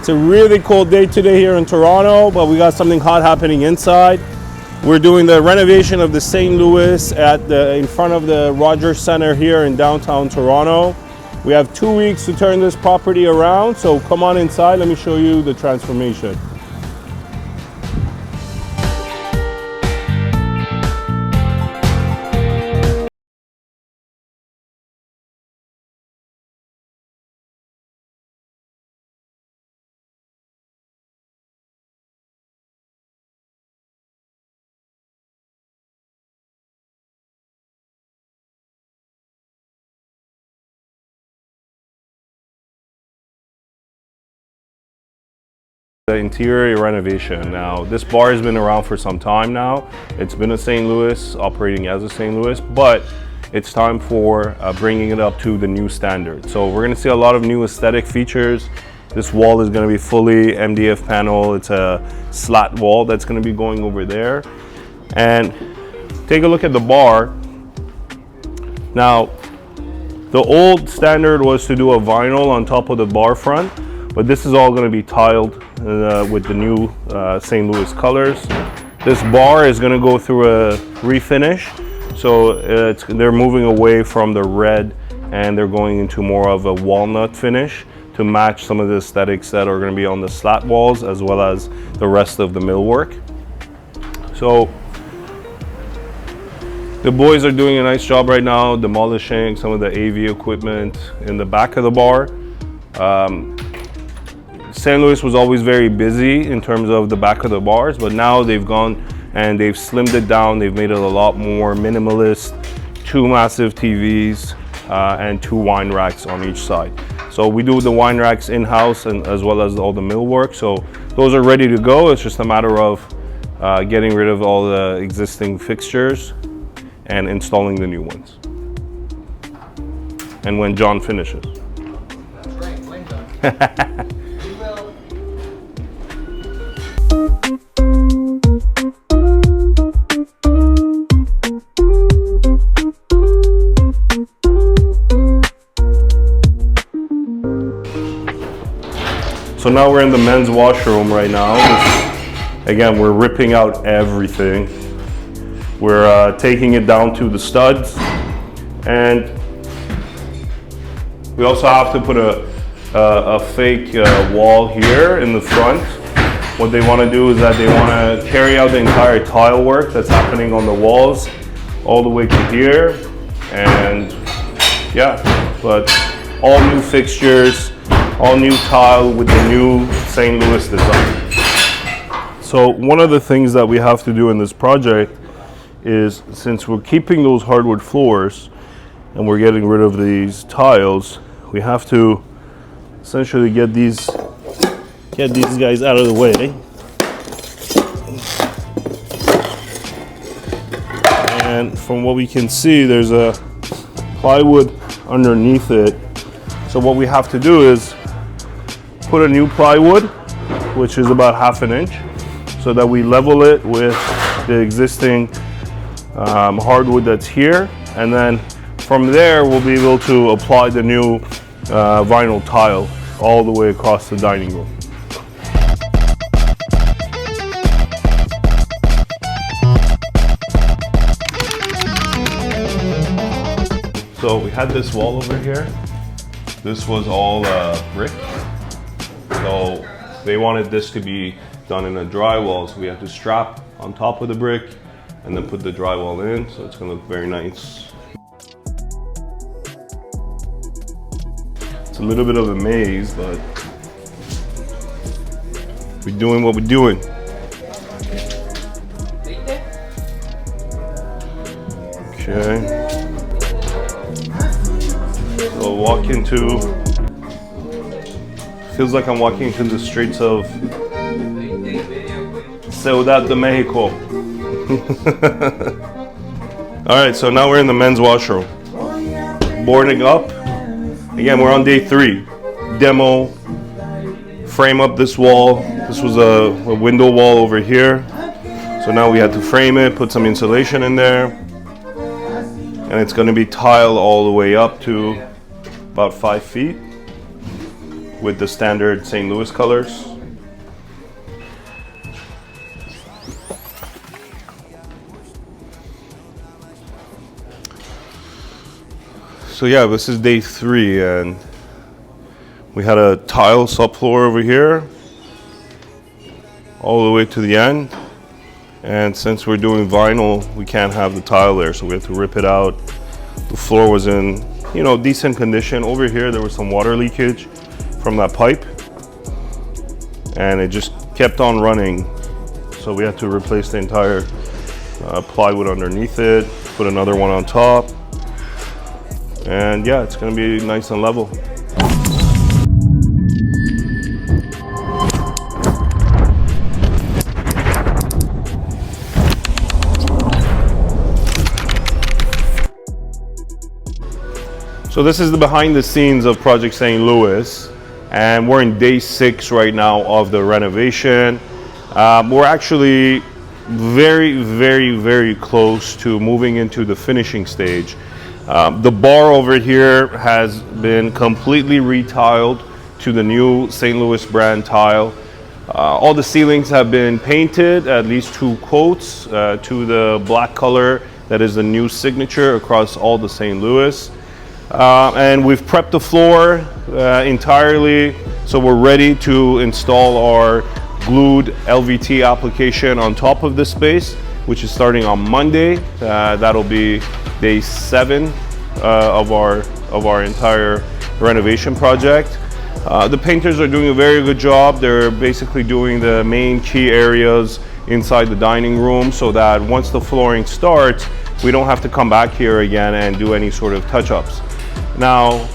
It's a really cold day today here in Toronto, but we got something hot happening inside. We're doing the renovation of the St. Louis in front of the Rogers Center here in downtown Toronto. We have 2 weeks to turn this property around, so come on inside, let me show you the transformation. The interior renovation. Now, this bar has been around for some time now. It's been a St. Louis, operating as a St. Louis, but it's time for bringing it up to the new standard. So we're going to see a lot of new aesthetic features. This wall is going to be fully MDF panel. It's a slat wall that's going to be going over there. And take a look at the bar. Now, the old standard was to do a vinyl on top of the bar front, but this is all going to be tiled with the new St. Louis colors. This bar is going to go through a refinish, so they're moving away from the red and they're going into more of a walnut finish to match some of the aesthetics that are going to be on the slat walls as well as the rest of the millwork. So the boys are doing a nice job right now demolishing some of the AV equipment in the back of the bar. St. Louis was always very busy in terms of the back of the bars, but now they've gone and they've slimmed it down. They've made it a lot more minimalist, 2 massive TVs and 2 wine racks on each side. So we do the wine racks in-house and as well as all the millwork. So those are ready to go. It's just a matter of getting rid of all the existing fixtures and installing the new ones. And when John finishes. That's right, when John. So now we're in the men's washroom right now. Again, we're ripping out everything. We're taking it down to the studs, and we also have to put a fake wall here in the front. What they want to do is that they want to carry out the entire tile work that's happening on the walls all the way to here, and yeah, but all new fixtures, all new tile with the new St. Louis design. So one of the things that we have to do in this project is, since we're keeping those hardwood floors and we're getting rid of these tiles, we have to essentially get these guys out of the way. And from what we can see, there's a plywood underneath it. So what we have to do is put a new plywood, which is about 1/2 inch, so that we level it with the existing hardwood that's here, and then from there we'll be able to apply the new vinyl tile all the way across the dining room. So we had this wall over here. This was all brick. So they wanted this to be done in a drywall, so we have to strap on top of the brick and then put the drywall in, so it's gonna look very nice. It's a little bit of a maze, but we're doing what we're doing. Okay. So walk into, feels like I'm walking into the streets of Ciudad de Mexico. All right, so now we're in the men's washroom. Boarding up. Again, we're on day 3. Demo, frame up this wall. This was a window wall over here. So now we had to frame it, put some insulation in there. And it's gonna be tiled all the way up to about 5 feet. with the standard St. Louis colors. So yeah, this is day 3, and we had a tile subfloor over here all the way to the end, and since we're doing vinyl, we can't have the tile there, so we have to rip it out. The floor was in, you know, decent condition. Over here there was some water leakage from that pipe, and it just kept on running, so we had to replace the entire plywood underneath it, put another one on top, and yeah, it's gonna be nice and level. So this is the behind the scenes of Project St. Louis, and we're in day 6 right now of the renovation. We're actually very close to moving into the finishing stage. The bar over here has been completely retiled to the new St. Louis brand tile. All the ceilings have been painted, at least 2 coats, to the black color that is the new signature across all the St. Louis. And we've prepped the floor entirely, so we're ready to install our glued LVT application on top of this space, which is starting on Monday. That'll be day 7 of our entire renovation project. The painters are doing a very good job. They're basically doing the main key areas inside the dining room, so that once the flooring starts, we don't have to come back here again and do any sort of touch-ups. Now,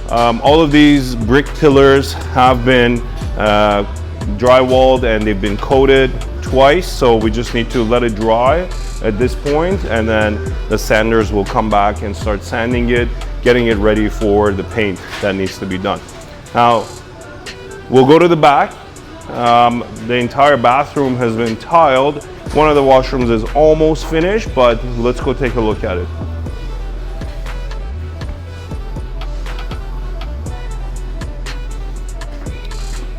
all of these brick pillars have been drywalled and they've been coated twice, so we just need to let it dry at this point, and then the sanders will come back and start sanding it, getting it ready for the paint that needs to be done. Now, we'll go to the back. The entire bathroom has been tiled. One of the washrooms is almost finished, but let's go take a look at it.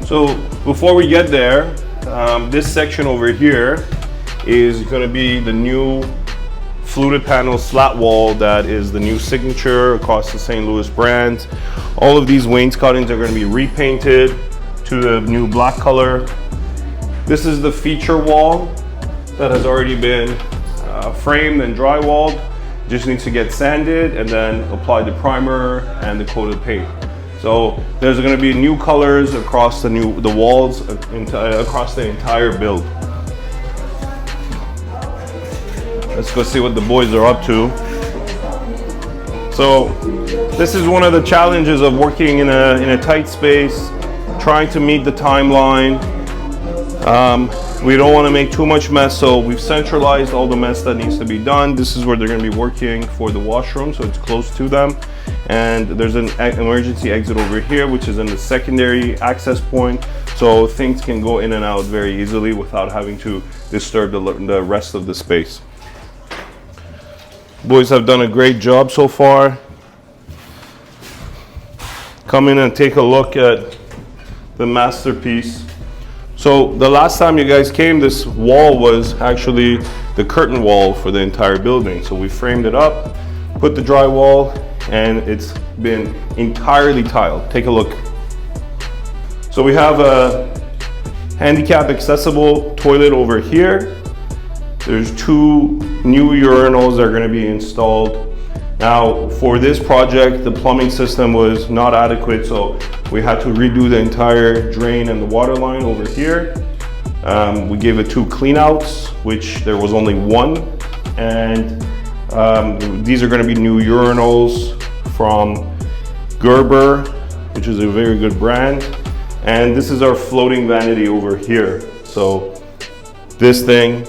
So before we get there, this section over here is going to be the new fluted panel slat wall that is the new signature across the St. Louis brand. All of these wainscotings are going to be repainted to the new black color. This is the feature wall that has already been framed and drywalled. Just needs to get sanded and then apply the primer and the coated paint. So there's going to be new colors across the walls across the entire build. Let's go see what the boys are up to. So this is one of the challenges of working in a tight space, trying to meet the timeline. We don't want to make too much mess, so we've centralized all the mess that needs to be done. This is where they're going to be working for the washroom, so it's close to them. And there's an emergency exit over here, which is in the secondary access point, so things can go in and out very easily without having to disturb the rest of the space. Boys have done a great job so far. Come in and take a look at the masterpiece. So the last time you guys came, this wall was actually the curtain wall for the entire building. So we framed it up, put the drywall, and it's been entirely tiled. Take a look. So we have a handicap accessible toilet over here. There's 2 new urinals that are going to be installed. Now, for this project, the plumbing system was not adequate, so we had to redo the entire drain and the water line over here. We gave it 2 cleanouts, which there was only 1, and these are going to be new urinals from Gerber, which is a very good brand. And this is our floating vanity over here. So this thing,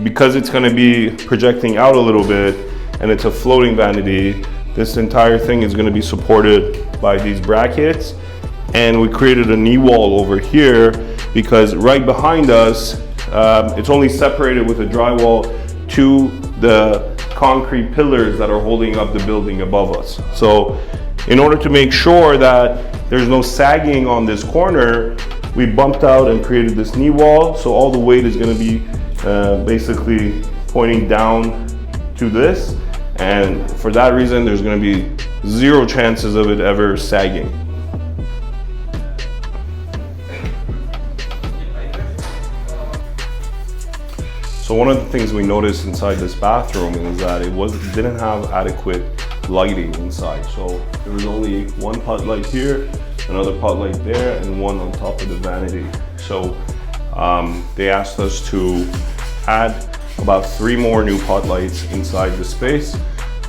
because it's going to be projecting out a little bit and it's a floating vanity, this entire thing is going to be supported by these brackets. And we created a knee wall over here because right behind us, it's only separated with a drywall to the concrete pillars that are holding up the building above us. So in order to make sure that there's no sagging on this corner, we bumped out and created this knee wall. So all the weight is going to be basically pointing down to this. And for that reason, there's going to be zero chances of it ever sagging. So one of the things we noticed inside this bathroom is that it didn't have adequate lighting inside. So there was only one pot light here, another pot light there, and one on top of the vanity. So they asked us to add about 3 more new pot lights inside the space,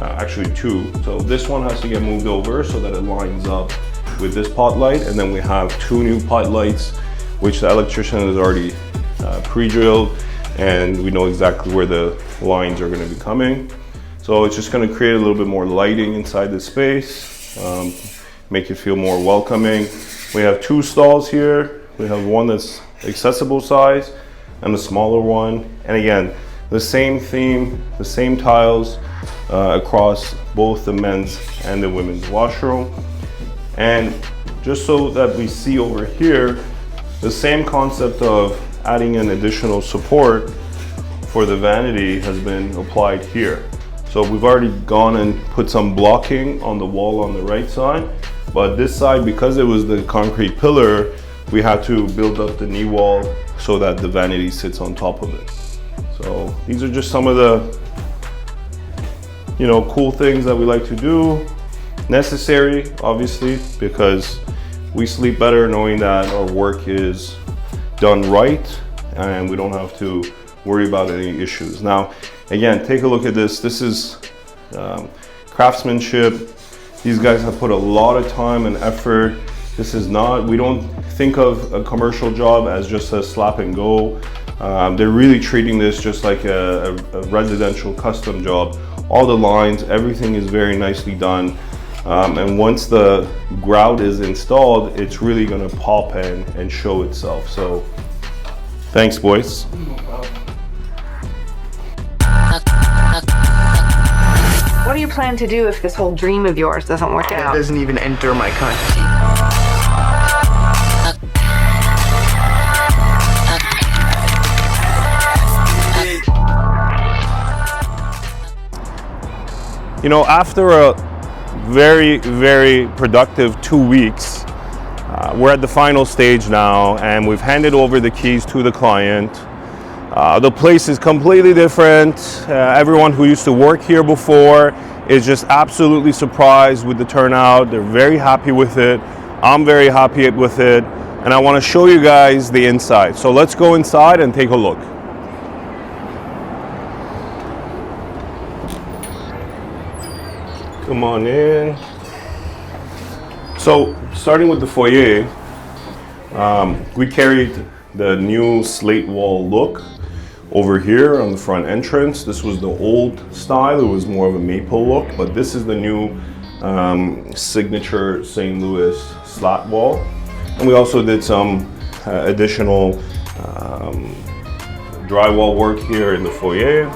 actually 2. So this one has to get moved over so that it lines up with this pot light, and then we have 2 new pot lights, which the electrician has already pre-drilled, and we know exactly where the lines are going to be coming. So it's just going to create a little bit more lighting inside the space, make it feel more welcoming. We have 2 stalls here. We have one that's accessible size and a smaller one. And again, the same theme, the same tiles across both the men's and the women's washroom. And just so that we see over here, the same concept of adding an additional support for the vanity has been applied here. So we've already gone and put some blocking on the wall on the right side, but this side, because it was the concrete pillar, we had to build up the knee wall so that the vanity sits on top of it. So these are just some of the, you know, cool things that we like to do. Necessary, obviously, because we sleep better knowing that our work is done right and we don't have to worry about any issues. Now, again, take a look at this. This is craftsmanship. These guys have put a lot of time and effort. This is not, we don't think of a commercial job as just a slap and go. They're really treating this just like a residential custom job. All the lines, everything is very nicely done. And once the grout is installed, it's really gonna pop in and show itself. So, thanks, boys. What do you plan to do if this whole dream of yours doesn't work out? It doesn't even enter my consciousness. You know, after a very, very productive 2 weeks, we're at the final stage now, and we've handed over the keys to the client. The place is completely different. Everyone who used to work here before is just absolutely surprised with the turnout. They're very happy with it. I'm very happy with it. And I want to show you guys the inside. So let's go inside and take a look. Come on in. So starting with the foyer, we carried the new slate wall look over here on the front entrance. This was the old style. It was more of a maple look, but this is the new signature St. Louis slat wall. And we also did some additional drywall work here in the foyer.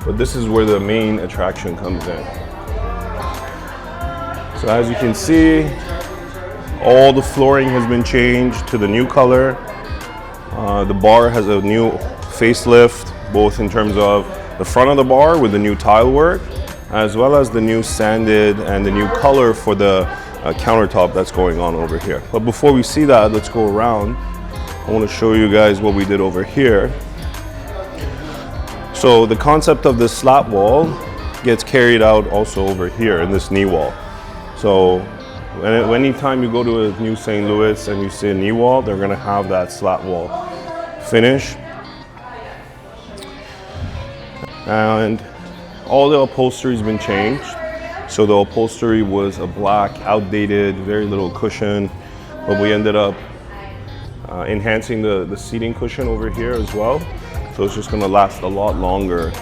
But this is where the main attraction comes in. So as you can see, all the flooring has been changed to the new color. The bar has a new facelift, both in terms of the front of the bar with the new tile work, as well as the new sanded and the new color for the countertop that's going on over here. But before we see that, let's go around. I want to show you guys what we did over here. So the concept of this slat wall gets carried out also over here in this knee wall. So anytime you go to a new St. Louis and you see a knee wall, they're gonna have that slat wall finish. And all the upholstery has been changed. So the upholstery was a black, outdated, very little cushion, but we ended up enhancing the seating cushion over here as well. So it's just gonna last a lot longer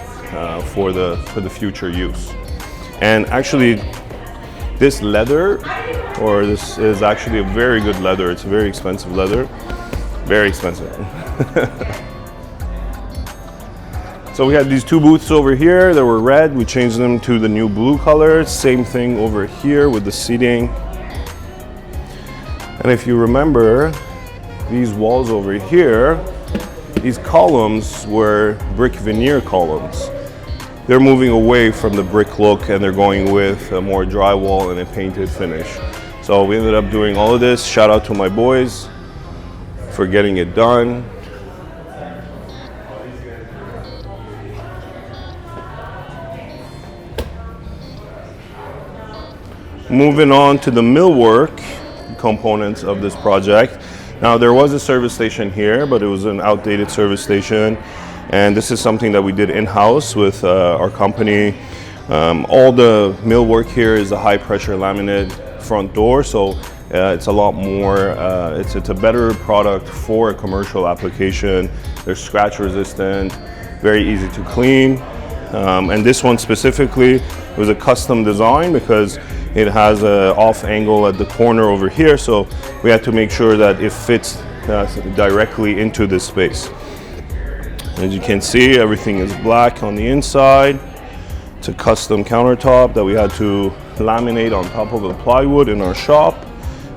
for the future use. And actually, this leather, or this is actually a very good leather. It's a very expensive leather, very expensive. It's So we had these two booths over here that were red. We changed them to the new blue color. Same thing over here with the seating. And if you remember, these walls over here, these columns were brick veneer columns. They're moving away from the brick look and they're going with a more drywall and a painted finish. So we ended up doing all of this. Shout out to my boys for getting it done. Moving on to the millwork components of this project. Now there was a service station here, but it was an outdated service station. And this is something that we did in-house with our company. All the millwork here is a high pressure laminate front door. So it's a lot more, it's a better product for a commercial application. They're scratch resistant, very easy to clean. And this one specifically was a custom design because it has an off angle at the corner over here. So we had to make sure that it fits directly into this space. As you can see, everything is black on the inside. It's a custom countertop that we had to laminate on top of the plywood in our shop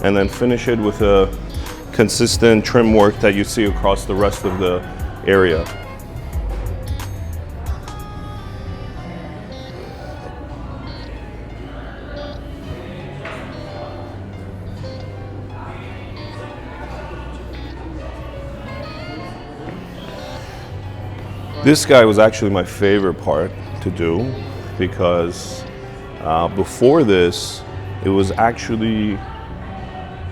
and then finish it with a consistent trim work that you see across the rest of the area. This guy was actually my favorite part to do because before this, it was actually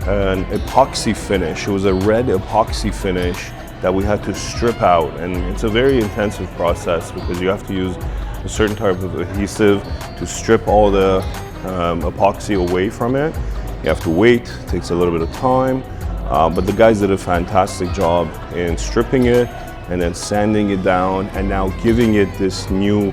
an epoxy finish. It was a red epoxy finish that we had to strip out, and it's a very intensive process because you have to use a certain type of adhesive to strip all the epoxy away from it. You have to wait, it takes a little bit of time, but the guys did a fantastic job in stripping it and then sanding it down and now giving it this new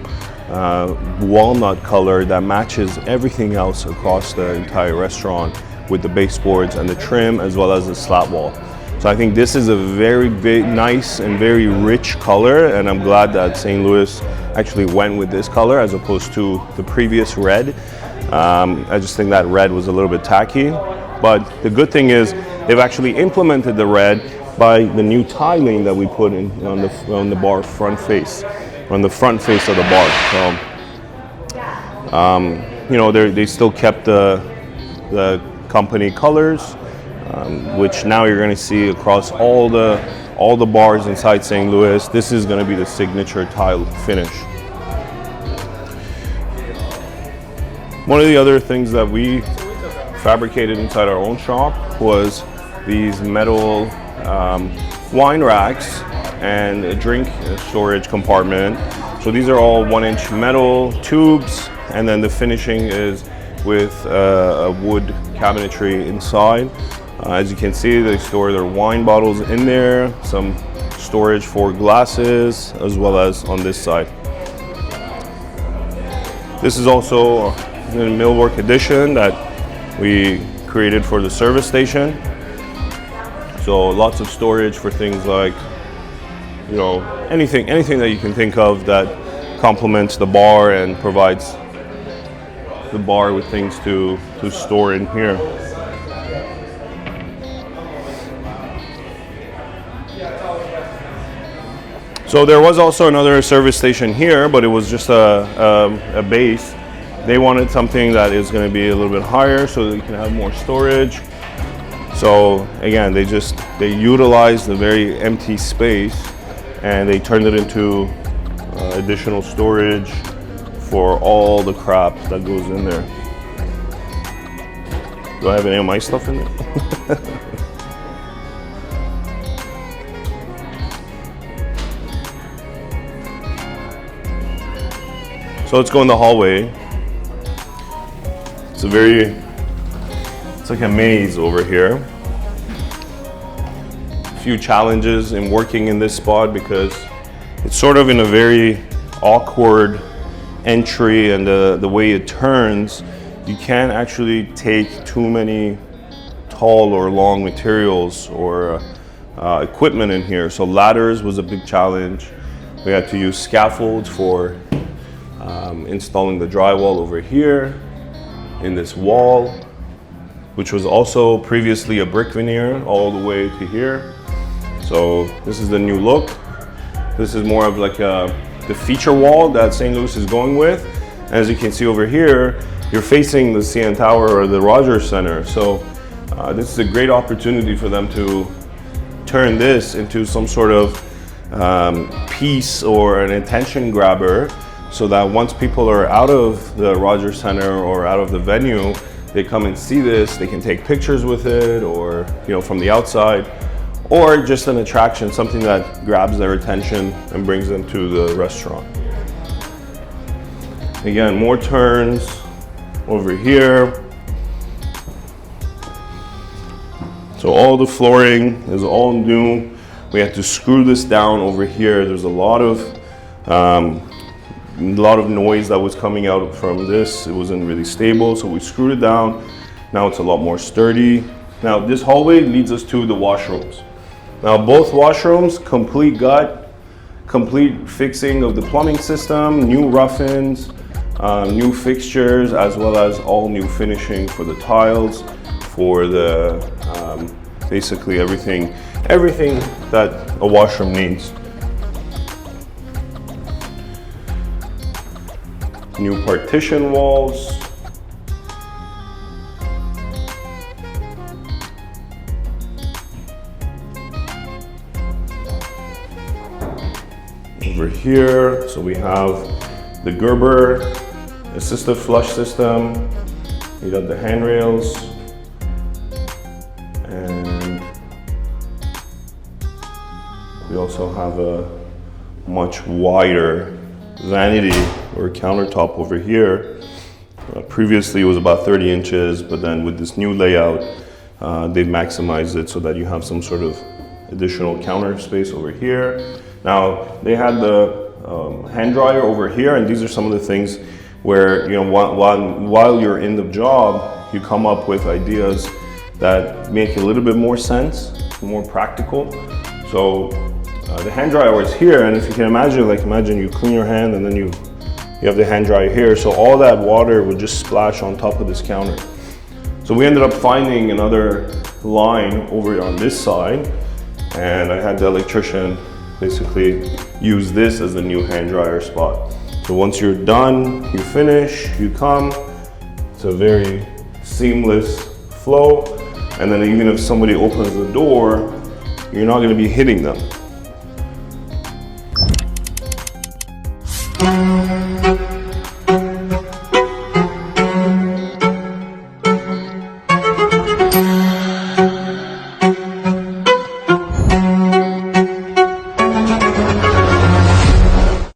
walnut color that matches everything else across the entire restaurant with the baseboards and the trim as well as the slat wall. So I think this is a very big, nice and very rich color, and I'm glad that St. Louis actually went with this color as opposed to the previous red. I just think that red was a little bit tacky, but the good thing is they've actually implemented the red by the new tiling that we put in on the bar front face, on the front face of the bar. So, you know, they still kept the company colors, which now you're going to see across all the bars inside St. Louis. This is going to be the signature tile finish. One of the other things that we fabricated inside our own shop was these metal wine racks and a drink storage compartment. So these are all 1-inch metal tubes, and then the finishing is with a wood cabinetry inside. As you can see, they store their wine bottles in there, some storage for glasses, as well as on this side. This is also a millwork addition that we created for the service station. So lots of storage for things like, you know, anything that you can think of that complements the bar and provides the bar with things to store in here. So there was also another service station here, but it was just a base. They wanted something that is going to be a little bit higher so that you can have more storage. So again, they utilized the very empty space and they turned it into additional storage for all the crap that goes in there. Do I have any of my stuff in there? So let's go in the hallway. It's like a maze over here. A few challenges in working in this spot because it's sort of in a very awkward entry, and the way it turns, you can't actually take too many tall or long materials or equipment in here. So ladders was a big challenge. We had to use scaffolds for installing the drywall over here in this wall, which was also previously a brick veneer all the way to here. So this is the new look. This is more of like the feature wall that St. Louis is going with. As you can see over here, you're facing the CN Tower or the Rogers Center. So this is a great opportunity for them to turn this into some sort of piece or an attention grabber, so that once people are out of the Rogers Center or out of the venue, they come and see this, they can take pictures with it, or from the outside, or just an attraction, something that grabs their attention and brings them to the restaurant. Again, more turns over here. So all the flooring is all new. We had to screw this down over here. There's a lot of noise that was coming out from this. It wasn't really stable, so we screwed it down. Now it's a lot more sturdy. Now this hallway leads us to the washrooms. Now both washrooms, complete gut, complete fixing of the plumbing system, new rough-ins, new fixtures, as well as all new finishing for the tiles, for the basically everything that a washroom needs. New partition walls. Over here, so we have the Gerber assistive flush system. We got the handrails, and we also have a much wider vanity or countertop over here. Previously it was about 30 inches, but then with this new layout, they've maximized it so that you have some sort of additional counter space over here. Now they had the hand dryer over here, and these are some of the things where while you're in the job, you come up with ideas that make a little bit more sense, more practical. So the hand dryer is here, and if you can imagine, imagine you clean your hand and then you have the hand dryer here, so all that water would just splash on top of this counter. So we ended up finding another line over on this side, and I had the electrician basically use this as the new hand dryer spot. So once you're done, you finish, you come, it's a very seamless flow, and then even if somebody opens the door, you're not going to be hitting them.